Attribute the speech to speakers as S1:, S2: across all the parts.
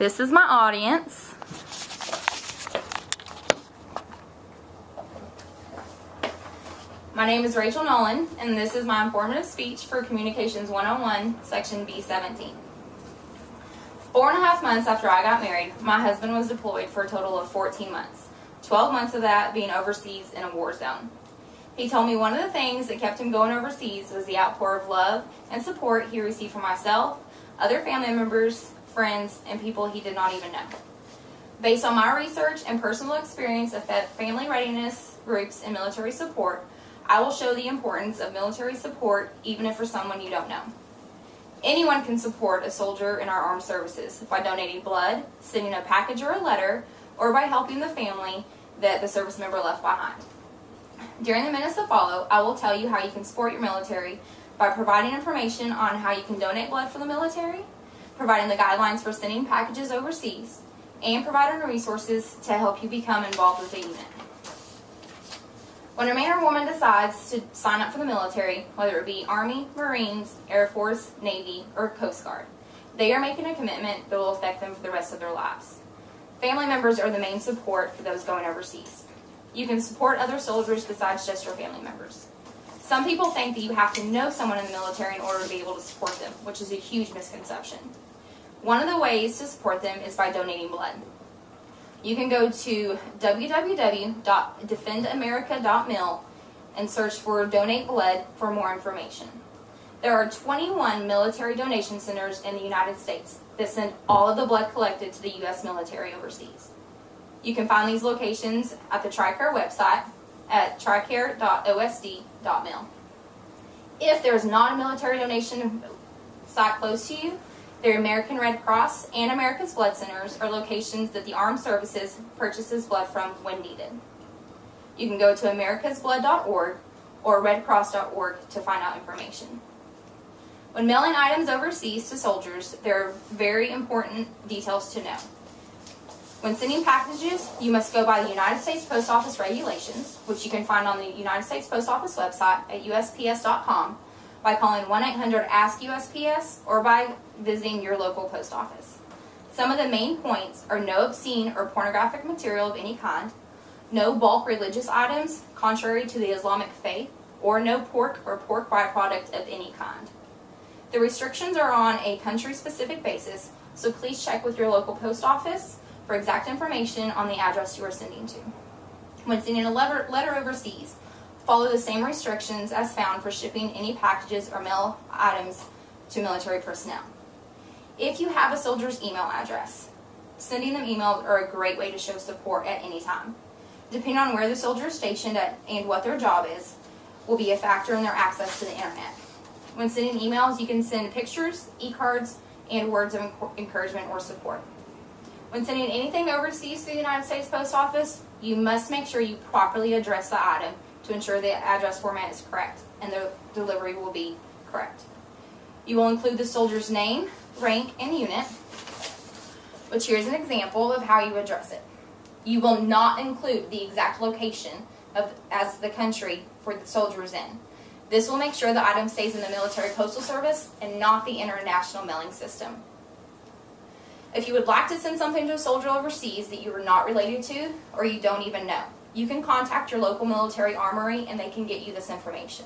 S1: This is my audience. My name is Rachel Nolan, and this is my informative speech for Communications 101, Section B17. 4.5 months after I got married, my husband was deployed for a total of 14 months, 12 months of that being overseas in a war zone. He told me one of the things that kept him going overseas was the outpour of love and support he received from myself, other family members, friends, and people he did not even know. Based on my research and personal experience of family readiness groups and military support, I will show the importance of military support even if for someone you don't know. Anyone can support a soldier in our armed services by donating blood, sending a package or a letter, or by helping the family that the service member left behind. During the minutes that follow, I will tell you how you can support your military by providing information on how you can donate blood for the military, providing the guidelines for sending packages overseas, and providing resources to help you become involved with the unit. When a man or woman decides to sign up for the military, whether it be Army, Marines, Air Force, Navy, or Coast Guard, they are making a commitment that will affect them for the rest of their lives. Family members are the main support for those going overseas. You can support other soldiers besides just your family members. Some people think that you have to know someone in the military in order to be able to support them, which is a huge misconception. One of the ways to support them is by donating blood. You can go to www.defendamerica.mil and search for Donate Blood for more information. There are 21 military donation centers in the United States that send all of the blood collected to the U.S. military overseas. You can find these locations at the TRICARE website at tricare.osd.mil. If there is not a military donation site close to you, the American Red Cross and America's Blood Centers are locations that the Armed Services purchases blood from when needed. You can go to americasblood.org or redcross.org to find out information. When mailing items overseas to soldiers, there are very important details to know. When sending packages, you must go by the United States Post Office regulations, which you can find on the United States Post Office website at usps.com, by calling 1-800-ASK-USPS or by visiting your local post office. Some of the main points are no obscene or pornographic material of any kind, no bulk religious items contrary to the Islamic faith, or no pork or pork byproduct of any kind. The restrictions are on a country-specific basis, so please check with your local post office for exact information on the address you are sending to. When sending a letter overseas, follow the same restrictions as found for shipping any packages or mail items to military personnel. If you have a soldier's email address, sending them emails are a great way to show support at any time. Depending on where the soldier is stationed at and what their job is, will be a factor in their access to the internet. When sending emails, you can send pictures, e-cards, and words of encouragement or support. When sending anything overseas to the United States Post Office, you must make sure you properly address the item to ensure the address format is correct and the delivery will be correct. You will include the soldier's name, rank, and unit, which here's an example of how you address it. You will not include the exact location as the country for the soldier is in. This will make sure the item stays in the military postal service and not the international mailing system. If you would like to send something to a soldier overseas that you are not related to or you don't even know, you can contact your local military armory and they can get you this information.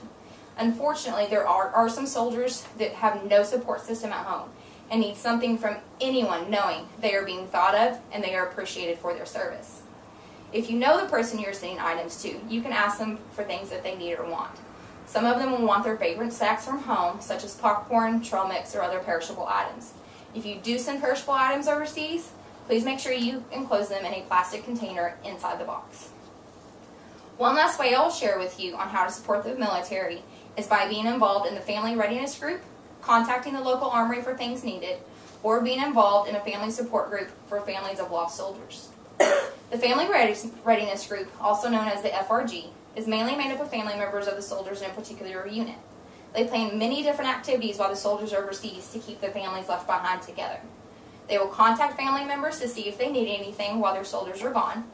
S1: Unfortunately, there are some soldiers that have no support system at home and need something from anyone knowing they are being thought of and they are appreciated for their service. If you know the person you're sending items to, you can ask them for things that they need or want. Some of them will want their favorite snacks from home, such as popcorn, trail mix, or other perishable items. If you do send perishable items overseas, please make sure you enclose them in a plastic container inside the box. One last way I will share with you on how to support the military is by being involved in the family readiness group, contacting the local armory for things needed, or being involved in a family support group for families of lost soldiers. The family readiness group, also known as the FRG, is mainly made up of family members of the soldiers in a particular unit. They plan many different activities while the soldiers are overseas to keep the families left behind together. They will contact family members to see if they need anything while their soldiers are gone.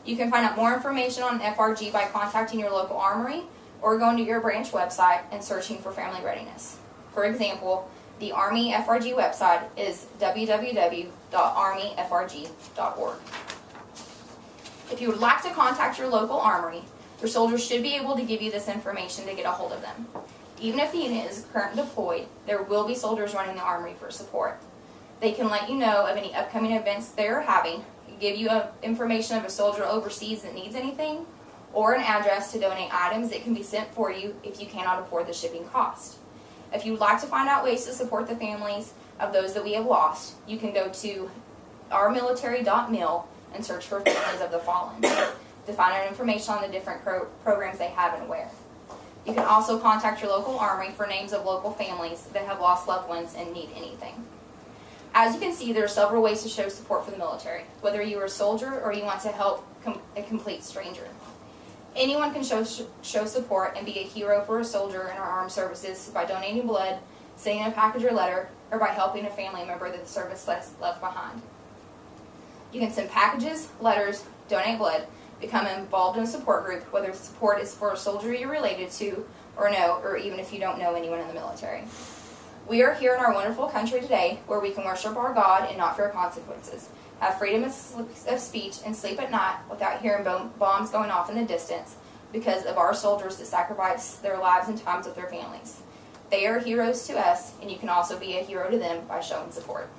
S1: You can find out more information on FRG by contacting your local armory or going to your branch website and searching for family readiness. For example, The Army FRG website is www.armyfrg.org. If you would like to contact your local armory, your soldiers should be able to give you this information to get a hold of them. Even if the unit is currently deployed, there will be soldiers running the armory for support. They can let you know of any upcoming events they are having, give you information of a soldier overseas that needs anything, or an address to donate items that can be sent for you if you cannot afford the shipping cost. If you would like to find out ways to support the families of those that we have lost, you can go to ourmilitary.mil and search for Families of the Fallen to find out information on the different programs they have and where. You can also contact your local armory for names of local families that have lost loved ones and need anything. As you can see, there are several ways to show support for the military, whether you are a soldier or you want to help a complete stranger. Anyone can show support and be a hero for a soldier in our armed services by donating blood, sending a package or letter, or by helping a family member that the service left behind. You can send packages, letters, donate blood, become involved in a support group, whether support is for a soldier you're related to or no, or even if you don't know anyone in the military. We are here in our wonderful country today where we can worship our God and not fear consequences, have freedom of speech, and sleep at night without hearing bombs going off in the distance because of our soldiers that sacrifice their lives and times with their families. They are heroes to us, and you can also be a hero to them by showing support.